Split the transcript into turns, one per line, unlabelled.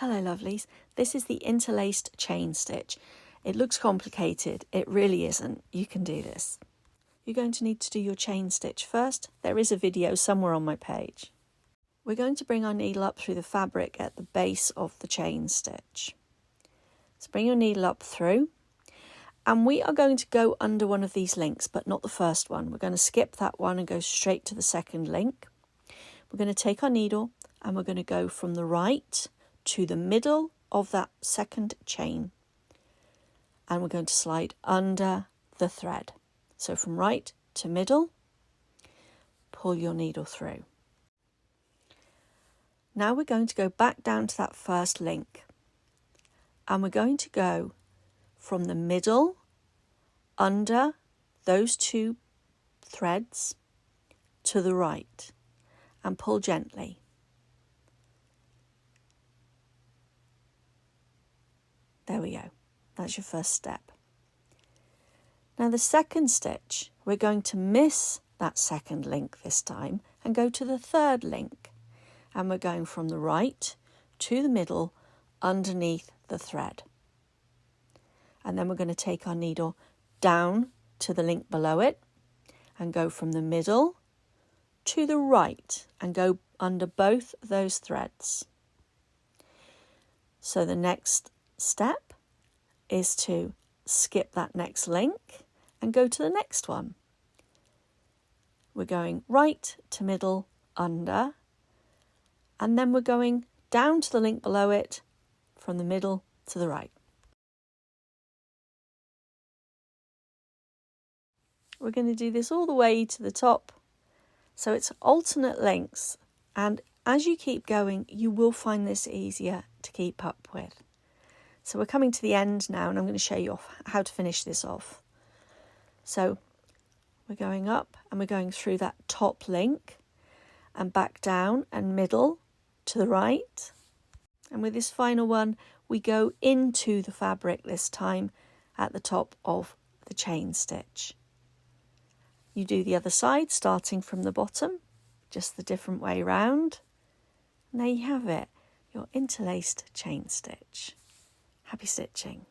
Hello lovelies, this is the interlaced chain stitch. It looks complicated, it really isn't. You can do this. You're going to need to do your chain stitch first. There is a video somewhere on my page. We're going to bring our needle up through the fabric at the base of the chain stitch. So bring your needle up through, and we are going to go under one of these links, but not the first one. We're going to skip that one and go straight to the second link. We're going to take our needle and we're going to go from the right to the middle of that second chain, and we're going to slide under the thread. So from right to middle, pull your needle through. Now we're going to go back down to that first link, and we're going to go from the middle under those two threads to the right and pull gently. There we go. That's your first step. Now the second stitch, we're going to miss that second link this time and go to the third link. And we're going from the right to the middle underneath the thread. And then we're going to take our needle down to the link below it and go from the middle to the right and go under both those threads. So the next step is to skip that next link and go to the next one. We're going right to middle under, and then we're going down to the link below it from the middle to the right. We're going to do this all the way to the top, so it's alternate lengths, and as you keep going you will find this easier to keep up with. So we're coming to the end now, and I'm going to show you how to finish this off. So we're going up and we're going through that top link and back down and middle to the right. And with this final one, we go into the fabric this time at the top of the chain stitch. You do the other side starting from the bottom, just the different way round. And there you have it, your interlaced chain stitch. Happy stitching.